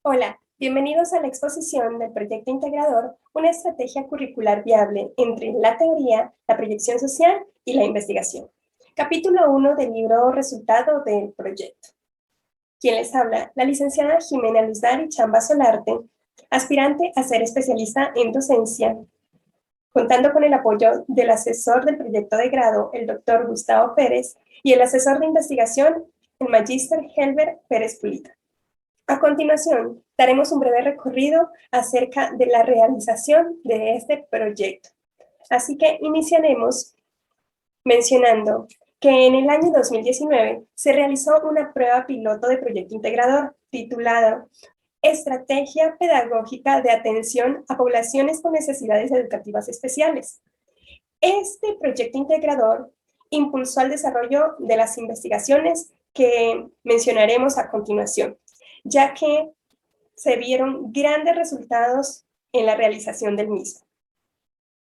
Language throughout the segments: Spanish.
Hola, bienvenidos a la exposición del proyecto integrador, una estrategia curricular viable entre la teoría, la proyección social y la investigación. Capítulo 1 del libro Resultado del proyecto. Quien les habla, la licenciada Jimena Luzdari Chamba Solarte, aspirante a ser especialista en docencia, contando con el apoyo del asesor del proyecto de grado, el doctor Gustavo Pérez, y el asesor de investigación, el magíster Helber Pérez Pulita. A continuación, daremos un breve recorrido acerca de la realización de este proyecto. Así que iniciaremos mencionando que en el año 2019 se realizó una prueba piloto de proyecto integrador titulada Estrategia Pedagógica de Atención a Poblaciones con Necesidades Educativas Especiales. Este proyecto integrador impulsó el desarrollo de las investigaciones que mencionaremos a continuación, ya que se vieron grandes resultados en la realización del mismo.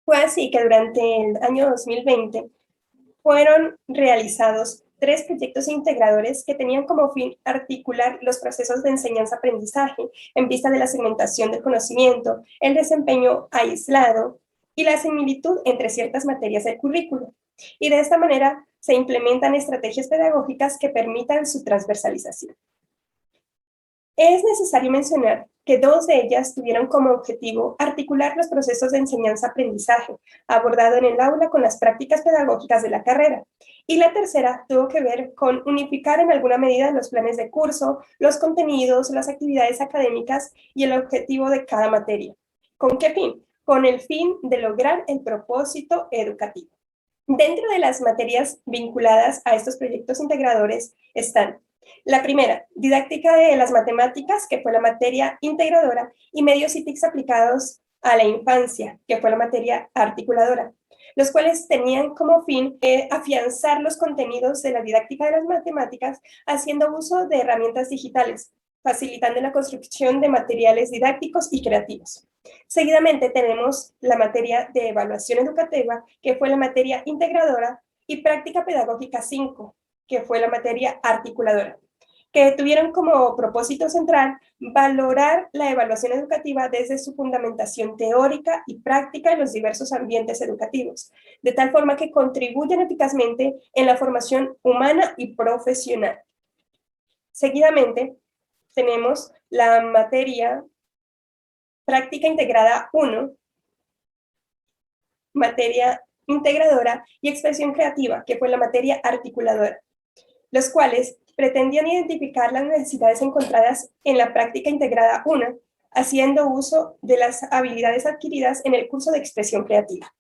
Fue así que durante el año 2020 fueron realizados 3 proyectos integradores que tenían como fin articular los procesos de enseñanza-aprendizaje en vista de la segmentación del conocimiento, el desempeño aislado y la similitud entre ciertas materias del currículo. Y de esta manera se implementan estrategias pedagógicas que permitan su transversalización. Es necesario mencionar que 2 de ellas tuvieron como objetivo articular los procesos de enseñanza-aprendizaje abordado en el aula con las prácticas pedagógicas de la carrera, y la tercera tuvo que ver con unificar en alguna medida los planes de curso, los contenidos, las actividades académicas y el objetivo de cada materia. ¿Con qué fin? Con el fin de lograr el propósito educativo. Dentro de las materias vinculadas a estos proyectos integradores están la primera, didáctica de las matemáticas, que fue la materia integradora, y medios y TICs aplicados a la infancia, que fue la materia articuladora, los cuales tenían como fin afianzar los contenidos de la didáctica de las matemáticas haciendo uso de herramientas digitales, facilitando la construcción de materiales didácticos y creativos. Seguidamente tenemos la materia de evaluación educativa, que fue la materia integradora, y práctica pedagógica 5, que fue la materia articuladora, que tuvieron como propósito central valorar la evaluación educativa desde su fundamentación teórica y práctica en los diversos ambientes educativos, de tal forma que contribuyen eficazmente en la formación humana y profesional. Seguidamente, tenemos la materia práctica integrada 1, materia integradora y expresión creativa, que fue la materia articuladora, los cuales pretendían identificar las necesidades encontradas en la práctica integrada 1, haciendo uso de las habilidades adquiridas en el curso de expresión creativa.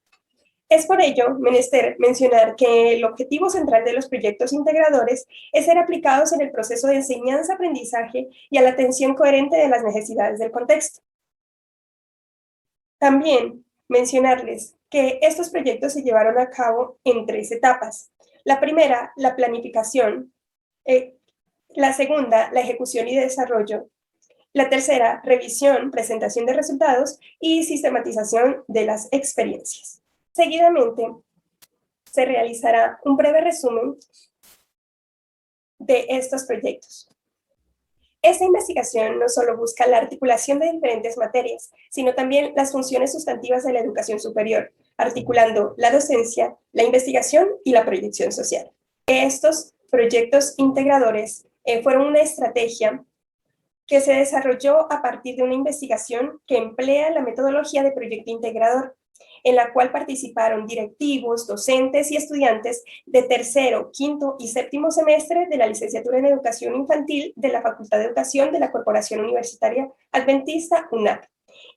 Es por ello menester mencionar que el objetivo central de los proyectos integradores es ser aplicados en el proceso de enseñanza-aprendizaje y a la atención coherente de las necesidades del contexto. También mencionarles que estos proyectos se llevaron a cabo en 3 etapas. La primera, la planificación. La segunda, la ejecución y desarrollo. La tercera, revisión, presentación de resultados y sistematización de las experiencias. Seguidamente, se realizará un breve resumen de estos proyectos. Esta investigación no solo busca la articulación de diferentes materias, sino también las funciones sustantivas de la educación superior, articulando la docencia, la investigación y la proyección social. Estos proyectos integradores fueron una estrategia que se desarrolló a partir de una investigación que emplea la metodología de proyecto integrador, en la cual participaron directivos, docentes y estudiantes de tercero, quinto y séptimo semestre de la licenciatura en Educación Infantil de la Facultad de Educación de la Corporación Universitaria Adventista UNAP.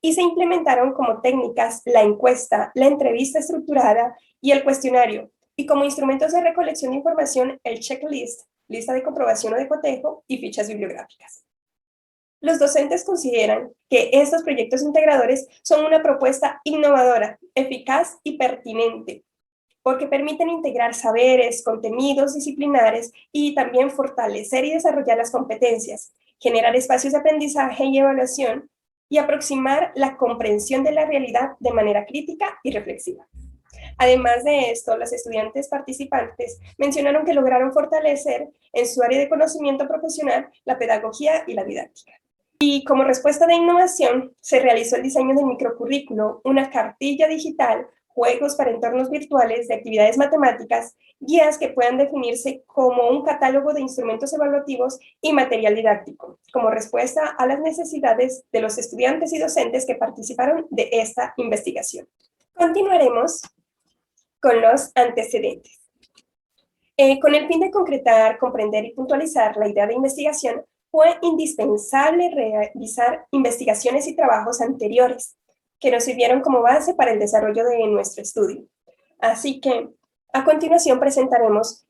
Y se implementaron como técnicas la encuesta, la entrevista estructurada y el cuestionario, y como instrumentos de recolección de información el checklist, lista de comprobación o de cotejo y fichas bibliográficas. Los docentes consideran que estos proyectos integradores son una propuesta innovadora, eficaz y pertinente, porque permiten integrar saberes, contenidos disciplinares y también fortalecer y desarrollar las competencias, generar espacios de aprendizaje y evaluación y aproximar la comprensión de la realidad de manera crítica y reflexiva. Además de esto, los estudiantes participantes mencionaron que lograron fortalecer en su área de conocimiento profesional la pedagogía y la didáctica. Y como respuesta de innovación, se realizó el diseño del microcurrículo, una cartilla digital, juegos para entornos virtuales de actividades matemáticas, guías que puedan definirse como un catálogo de instrumentos evaluativos y material didáctico, como respuesta a las necesidades de los estudiantes y docentes que participaron de esta investigación. Continuaremos con los antecedentes. Con el fin de concretar, comprender y puntualizar la idea de investigación, fue indispensable realizar investigaciones y trabajos anteriores que nos sirvieron como base para el desarrollo de nuestro estudio. Así que, a continuación presentaremos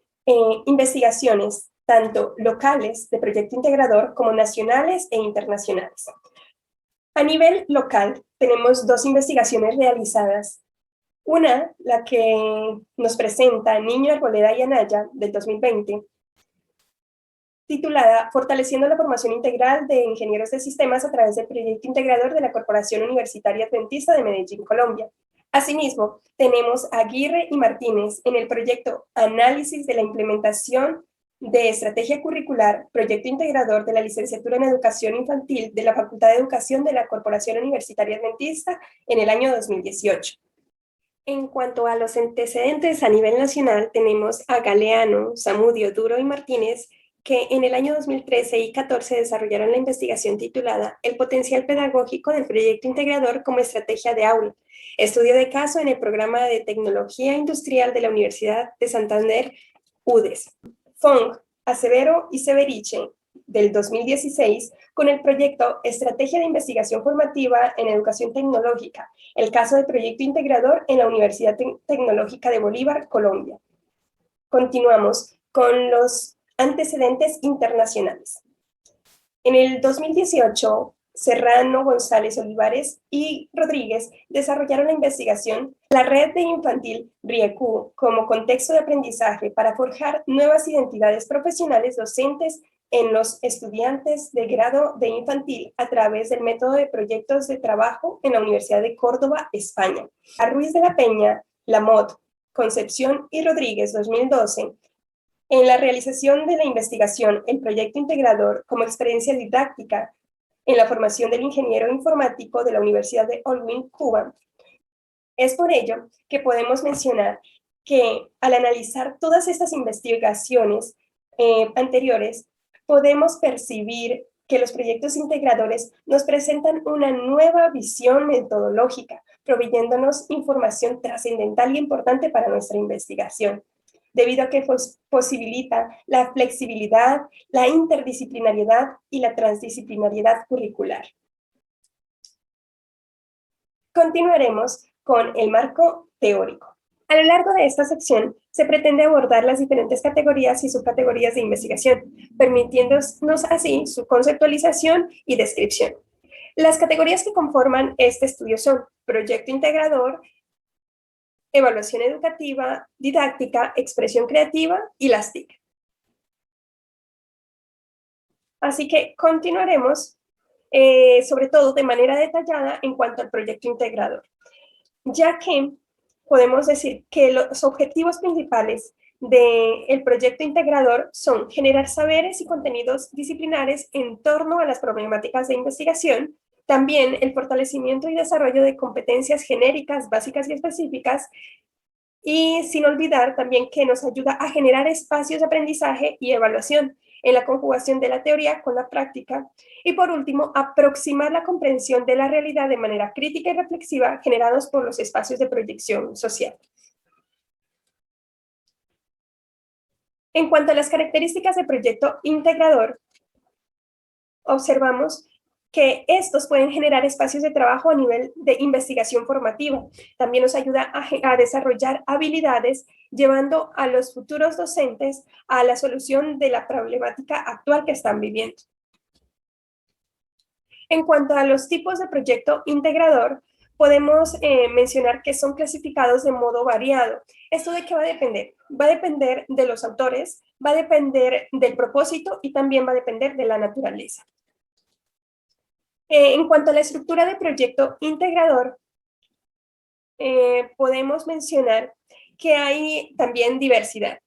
investigaciones tanto locales de proyecto integrador como nacionales e internacionales. A nivel local, tenemos dos investigaciones realizadas. Una, la que nos presenta Niño, Arboleda y Anaya, del 2020, titulada Fortaleciendo la formación integral de ingenieros de sistemas a través del proyecto integrador de la Corporación Universitaria Adventista de Medellín, Colombia. Asimismo, tenemos a Aguirre y Martínez en el proyecto Análisis de la implementación de estrategia curricular, proyecto integrador de la licenciatura en educación infantil de la Facultad de Educación de la Corporación Universitaria Adventista en el año 2018. En cuanto a los antecedentes a nivel nacional, tenemos a Galeano, Zamudio, Duro y Martínez, que en el año 2013 y 2014 desarrollaron la investigación titulada El potencial pedagógico del proyecto integrador como estrategia de aula, estudio de caso en el programa de tecnología industrial de la Universidad de Santander, UDES. Fong, Acevero y Severiche, del 2016, con el proyecto Estrategia de Investigación Formativa en Educación Tecnológica, el caso del proyecto integrador en la Universidad Tecnológica de Bolívar, Colombia. Continuamos con los antecedentes internacionales. En el 2018, Serrano, González, Olivares y Rodríguez desarrollaron la investigación La red de infantil RIECU como contexto de aprendizaje para forjar nuevas identidades profesionales docentes en los estudiantes de grado de infantil a través del método de proyectos de trabajo en la Universidad de Córdoba, España. A Ruiz de la Peña, Lamotte, Concepción y Rodríguez, 2012, en la realización de la investigación, el proyecto integrador como experiencia didáctica en la formación del ingeniero informático de la Universidad de Olwyn, Cuba. Es por ello que podemos mencionar que al analizar todas estas investigaciones anteriores, podemos percibir que los proyectos integradores nos presentan una nueva visión metodológica, proveyéndonos información trascendental y importante para nuestra investigación, debido a que posibilita la flexibilidad, la interdisciplinariedad y la transdisciplinariedad curricular. Continuaremos con el marco teórico. A lo largo de esta sección se pretende abordar las diferentes categorías y subcategorías de investigación, permitiéndonos así su conceptualización y descripción. Las categorías que conforman este estudio son proyecto integrador, evaluación educativa, didáctica, expresión creativa y las TIC. Así que continuaremos, sobre todo de manera detallada en cuanto al proyecto integrador, ya que podemos decir que los objetivos principales del proyecto integrador son generar saberes y contenidos disciplinares en torno a las problemáticas de investigación, también el fortalecimiento y desarrollo de competencias genéricas, básicas y específicas, y sin olvidar también que nos ayuda a generar espacios de aprendizaje y evaluación en la conjugación de la teoría con la práctica. Y por último, aproximar la comprensión de la realidad de manera crítica y reflexiva generados por los espacios de proyección social. En cuanto a las características del proyecto integrador, observamos que estos pueden generar espacios de trabajo a nivel de investigación formativa. También nos ayuda a desarrollar habilidades llevando a los futuros docentes a la solución de la problemática actual que están viviendo. En cuanto a los tipos de proyecto integrador, podemos mencionar que son clasificados de modo variado. ¿Esto de qué va a depender? Va a depender de los autores, va a depender del propósito y también va a depender de la naturaleza. En cuanto a la estructura de proyecto integrador, podemos mencionar que hay también diversidad.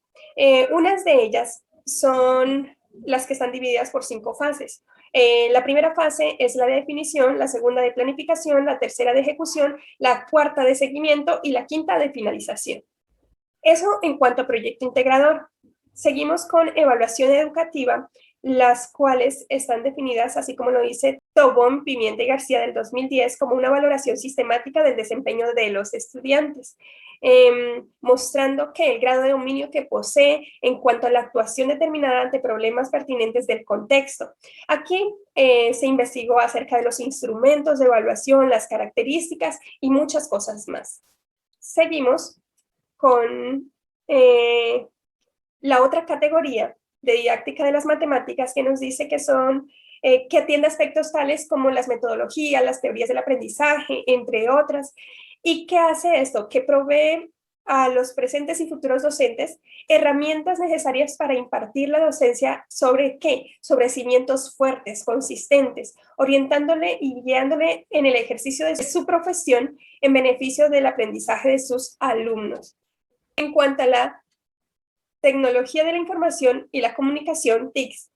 Unas de ellas son las que están divididas por 5 fases. La primera fase es la de definición, la segunda de planificación, la tercera de ejecución, la cuarta de seguimiento y la quinta de finalización. Eso en cuanto a proyecto integrador. Seguimos con evaluación educativa, las cuales están definidas, así como lo dice Tobón, Pimienta y García del 2010, como una valoración sistemática del desempeño de los estudiantes, mostrando que el grado de dominio que posee en cuanto a la actuación determinada ante problemas pertinentes del contexto. Aquí se investigó acerca de los instrumentos de evaluación, las características y muchas cosas más. Seguimos con la otra categoría de didáctica de las matemáticas, que nos dice que son, que atiende aspectos tales como las metodologías, las teorías del aprendizaje, entre otras. ¿Y qué hace esto? Que provee a los presentes y futuros docentes herramientas necesarias para impartir la docencia sobre qué, sobre cimientos fuertes, consistentes, orientándole y guiándole en el ejercicio de su profesión en beneficio del aprendizaje de sus alumnos. En cuanto a la tecnología de la información y la comunicación, TICs,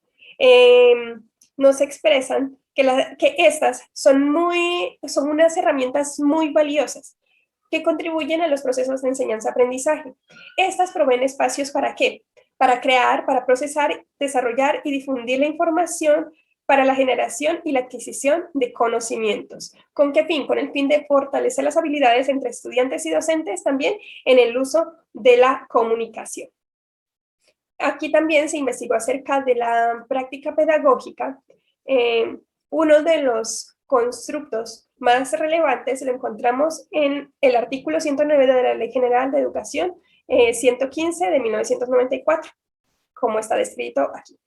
nos expresan que estas son unas herramientas muy valiosas que contribuyen a los procesos de enseñanza-aprendizaje. Estas proveen espacios ¿para qué? Para crear, para procesar, desarrollar y difundir la información para la generación y la adquisición de conocimientos. ¿Con qué fin? Con el fin de fortalecer las habilidades entre estudiantes y docentes también en el uso de la comunicación. Aquí también se investigó acerca de la práctica pedagógica. Uno de los constructos más relevantes lo encontramos en el artículo 109 de la Ley General de Educación 115 de 1994, como está descrito aquí.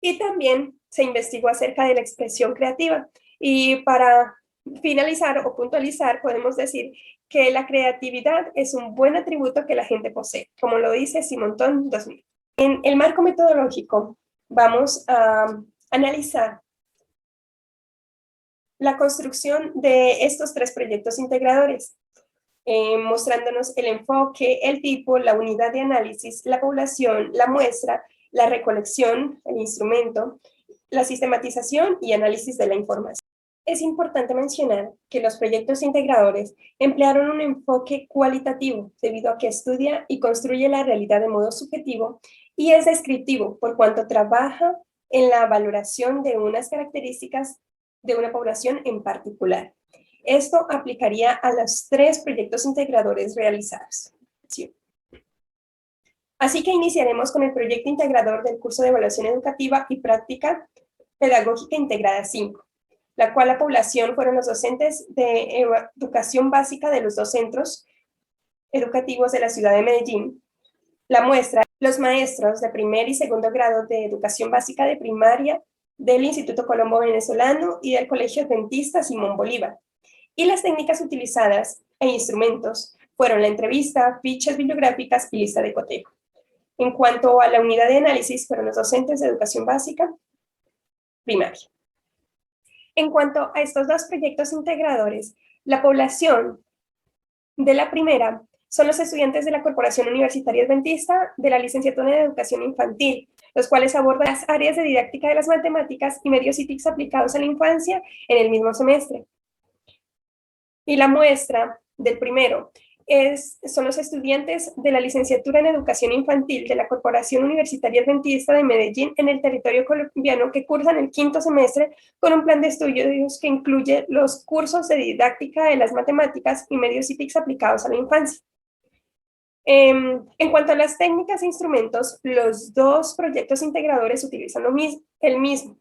Y también se investigó acerca de la expresión creativa. Y para finalizar o puntualizar, podemos decir que la creatividad es un buen atributo que la gente posee, como lo dice Simonton 2000. En el marco metodológico vamos a analizar la construcción de estos tres proyectos integradores, mostrándonos el enfoque, el tipo, la unidad de análisis, la población, la muestra, la recolección, el instrumento, la sistematización y análisis de la información. Es importante mencionar que los proyectos integradores emplearon un enfoque cualitativo debido a que estudia y construye la realidad de modo subjetivo y es descriptivo por cuanto trabaja en la valoración de unas características de una población en particular. Esto aplicaría a los tres proyectos integradores realizados. Sí. Así que iniciaremos con el proyecto integrador del curso de evaluación educativa y práctica pedagógica integrada 5, la cual la población fueron los docentes de educación básica de los dos centros educativos de la ciudad de Medellín. La muestra, los maestros de primer y segundo grado de educación básica de primaria del Instituto Colombo Venezolano y del Colegio Adventista Simón Bolívar. Y las técnicas utilizadas e instrumentos fueron la entrevista, fichas bibliográficas y lista de cotejo. En cuanto a la unidad de análisis, fueron los docentes de educación básica primaria. En cuanto a estos dos proyectos integradores, la población de la primera son los estudiantes de la Corporación Universitaria Adventista de la Licenciatura en Educación Infantil, los cuales abordan las áreas de didáctica de las matemáticas y medios y TICs aplicados a la infancia en el mismo semestre. Y la muestra del primero son los estudiantes de la Licenciatura en Educación Infantil de la Corporación Universitaria Adventista de Medellín en el territorio colombiano que cursan el quinto semestre con un plan de estudios que incluye los cursos de didáctica de las matemáticas y medios y TICs aplicados a la infancia. En cuanto a las técnicas e instrumentos, los dos proyectos integradores utilizan el mismo,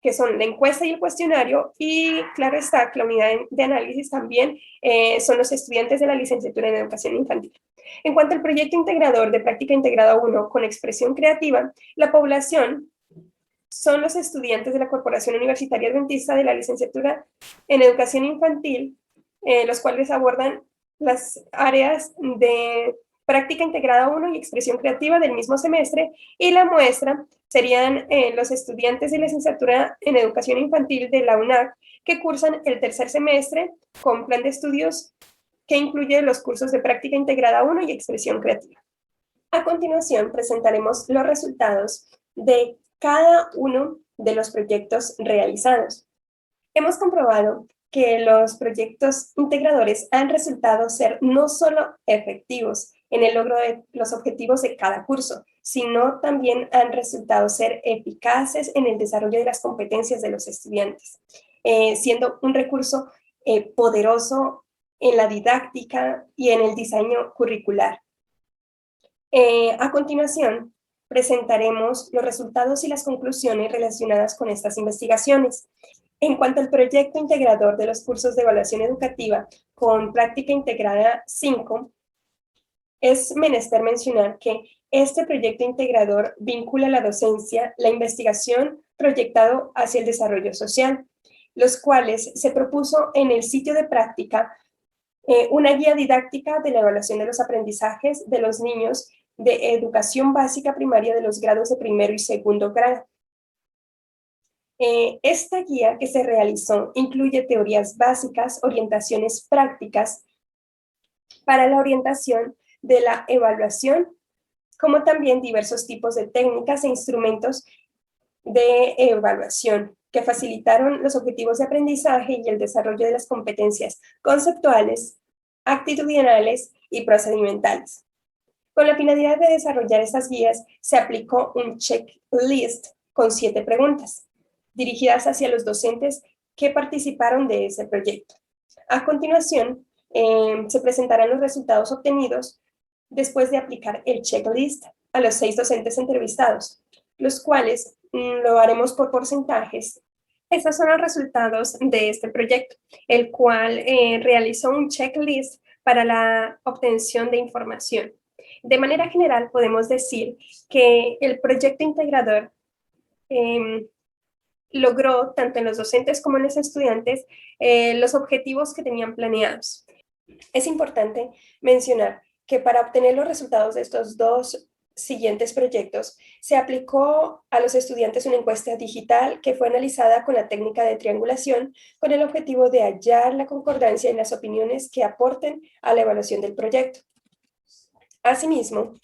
que son la encuesta y el cuestionario, y claro está que la unidad de análisis también son los estudiantes de la licenciatura en educación infantil. En cuanto al proyecto integrador de práctica integrada 1 con expresión creativa, la población son los estudiantes de la Corporación Universitaria Adventista de la licenciatura en educación infantil, los cuales abordan las áreas de práctica integrada 1 y expresión creativa del mismo semestre, y la muestra serían los estudiantes de licenciatura en educación infantil de la UNAC que cursan el tercer semestre con plan de estudios que incluye los cursos de práctica integrada 1 y expresión creativa. A continuación presentaremos los resultados de cada uno de los proyectos realizados. Hemos comprobado que los proyectos integradores han resultado ser no solo efectivos en el logro de los objetivos de cada curso, sino también han resultado ser eficaces en el desarrollo de las competencias de los estudiantes, siendo un recurso poderoso en la didáctica y en el diseño curricular. A continuación, presentaremos los resultados y las conclusiones relacionadas con estas investigaciones. En cuanto al proyecto integrador de los cursos de evaluación educativa con práctica integrada 5, es menester mencionar que este proyecto integrador vincula la docencia, la investigación proyectado hacia el desarrollo social, los cuales se propuso en el sitio de práctica una guía didáctica de la evaluación de los aprendizajes de los niños de educación básica primaria de los grados de primero y segundo grado. Esta guía que se realizó incluye teorías básicas, orientaciones prácticas para la orientación de la evaluación, como también diversos tipos de técnicas e instrumentos de evaluación que facilitaron los objetivos de aprendizaje y el desarrollo de las competencias conceptuales, actitudinales y procedimentales. Con la finalidad de desarrollar estas guías, se aplicó un checklist con 7 preguntas, dirigidas hacia los docentes que participaron de ese proyecto. A continuación, se presentarán los resultados obtenidos después de aplicar el checklist a los 6 docentes entrevistados, los cuales lo haremos por porcentajes. Estos son los resultados de este proyecto, el cual realizó un checklist para la obtención de información. De manera general, podemos decir que el proyecto integrador logró, tanto en los docentes como en los estudiantes, los objetivos que tenían planeados. Es importante mencionar que para obtener los resultados de estos dos siguientes proyectos, se aplicó a los estudiantes una encuesta digital que fue analizada con la técnica de triangulación con el objetivo de hallar la concordancia en las opiniones que aporten a la evaluación del proyecto. Asimismo,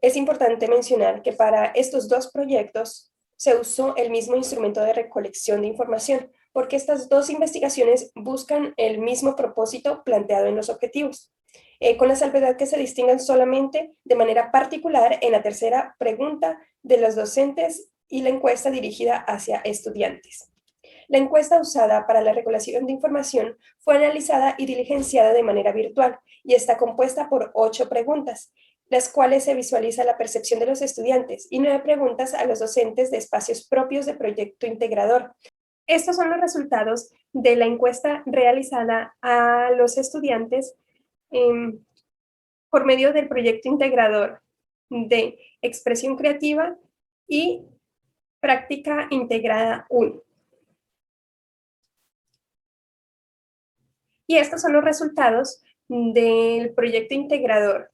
es importante mencionar que para estos dos proyectos se usó el mismo instrumento de recolección de información, porque estas dos investigaciones buscan el mismo propósito planteado en los objetivos, con la salvedad que se distingan solamente de manera particular en la tercera pregunta de los docentes y la encuesta dirigida hacia estudiantes. La encuesta usada para la recolección de información fue analizada y diligenciada de manera virtual y está compuesta por 8 preguntas, las cuales se visualiza la percepción de los estudiantes y 9 preguntas a los docentes de espacios propios de proyecto integrador. Estos son los resultados de la encuesta realizada a los estudiantes por medio del proyecto integrador de expresión creativa y práctica integrada 1. Y estos son los resultados del proyecto integrador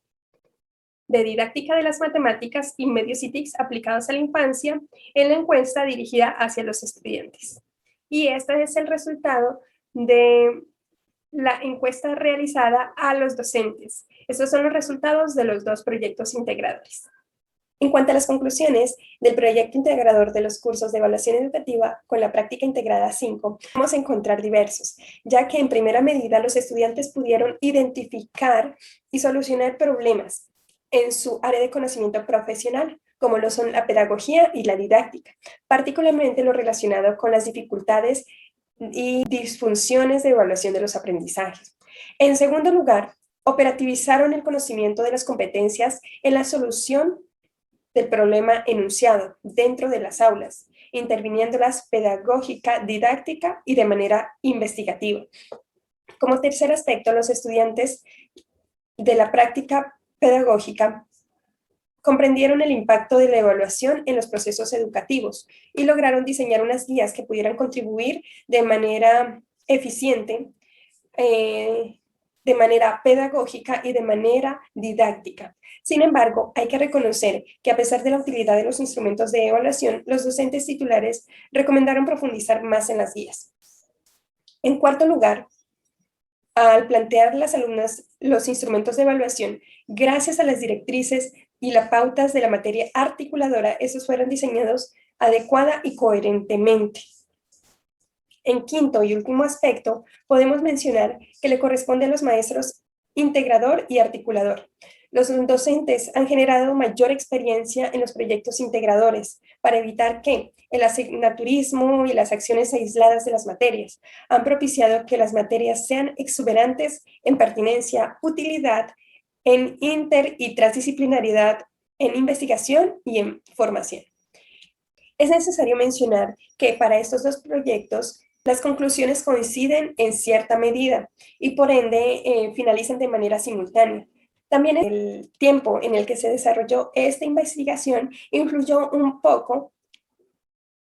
de didáctica de las matemáticas y medios y TICs aplicados a la infancia en la encuesta dirigida hacia los estudiantes. Y este es el resultado de la encuesta realizada a los docentes. Estos son los resultados de los dos proyectos integradores. En cuanto a las conclusiones del proyecto integrador de los cursos de evaluación educativa con la práctica integrada 5, vamos a encontrar diversos, ya que en primera medida los estudiantes pudieron identificar y solucionar problemas en su área de conocimiento profesional, como lo son la pedagogía y la didáctica, particularmente lo relacionado con las dificultades y disfunciones de evaluación de los aprendizajes. En segundo lugar, operativizaron el conocimiento de las competencias en la solución del problema enunciado dentro de las aulas, interviniéndolas pedagógica, didáctica y de manera investigativa. Como tercer aspecto, los estudiantes de la práctica pedagógica comprendieron el impacto de la evaluación en los procesos educativos y lograron diseñar unas guías que pudieran contribuir de manera eficiente, de manera pedagógica y de manera didáctica. Sin embargo, hay que reconocer que a pesar de la utilidad de los instrumentos de evaluación, los docentes titulares recomendaron profundizar más en las guías. En cuarto lugar, al plantear a las alumnas los instrumentos de evaluación, gracias a las directrices y las pautas de la materia articuladora, esos fueron diseñados adecuada y coherentemente. En quinto y último aspecto, podemos mencionar que le corresponde a los maestros integrador y articulador. Los docentes han generado mayor experiencia en los proyectos integradores para evitar que el asignaturismo y las acciones aisladas de las materias han propiciado que las materias sean exuberantes en pertinencia, utilidad, en inter y transdisciplinaridad, en investigación y en formación. Es necesario mencionar que para estos dos proyectos las conclusiones coinciden en cierta medida y por ende finalizan de manera simultánea. También el tiempo en el que se desarrolló esta investigación influyó un poco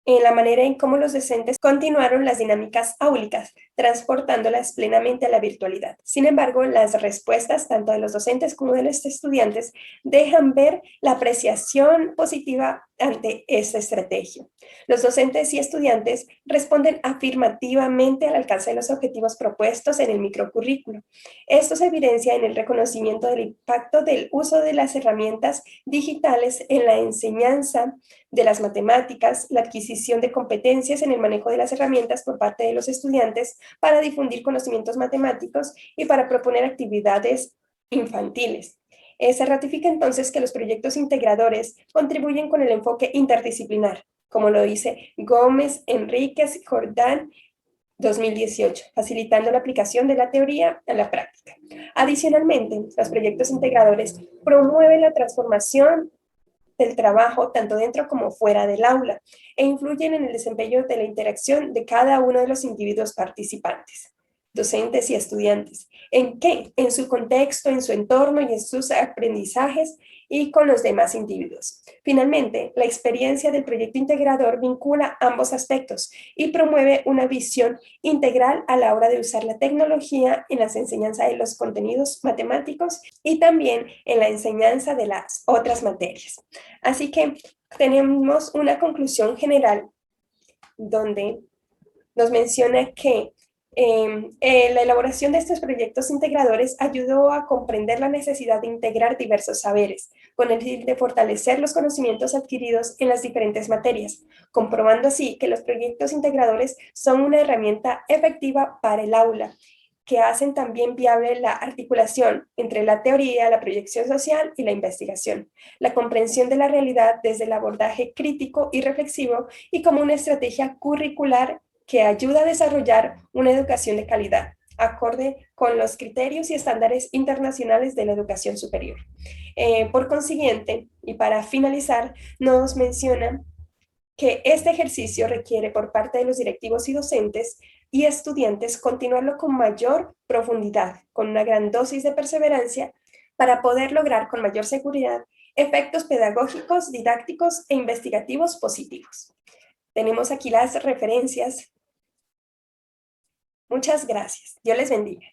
en la manera en cómo los docentes continuaron las dinámicas áulicas, transportándolas plenamente a la virtualidad. Sin embargo, las respuestas tanto de los docentes como de los estudiantes dejan ver la apreciación positiva ante esta estrategia. Los docentes y estudiantes responden afirmativamente al alcance de los objetivos propuestos en el microcurrículo. Esto se evidencia en el reconocimiento del impacto del uso de las herramientas digitales en la enseñanza de las matemáticas, la adquisición de competencias en el manejo de las herramientas por parte de los estudiantes para difundir conocimientos matemáticos y para proponer actividades infantiles. Se ratifica entonces que los proyectos integradores contribuyen con el enfoque interdisciplinar, como lo dice Gómez, Enríquez y Jordán 2018, facilitando la aplicación de la teoría a la práctica. Adicionalmente, los proyectos integradores promueven la transformación del trabajo tanto dentro como fuera del aula e influyen en el desempeño de la interacción de cada uno de los individuos participantes, docentes y estudiantes. ¿En qué? En su contexto, en su entorno y en sus aprendizajes y con los demás individuos. Finalmente, la experiencia del proyecto integrador vincula ambos aspectos y promueve una visión integral a la hora de usar la tecnología en la enseñanza de los contenidos matemáticos y también en la enseñanza de las otras materias. Así que tenemos una conclusión general donde nos menciona que la elaboración de estos proyectos integradores ayudó a comprender la necesidad de integrar diversos saberes, con el fin de fortalecer los conocimientos adquiridos en las diferentes materias, comprobando así que los proyectos integradores son una herramienta efectiva para el aula, que hacen también viable la articulación entre la teoría, la proyección social y la investigación, la comprensión de la realidad desde el abordaje crítico y reflexivo y como una estrategia curricular que ayuda a desarrollar una educación de calidad, acorde con los criterios y estándares internacionales de la educación superior. Por consiguiente, y para finalizar, nos menciona que este ejercicio requiere por parte de los directivos y docentes y estudiantes continuarlo con mayor profundidad, con una gran dosis de perseverancia, para poder lograr con mayor seguridad efectos pedagógicos, didácticos e investigativos positivos. Tenemos aquí las referencias. Muchas gracias. Dios les bendiga.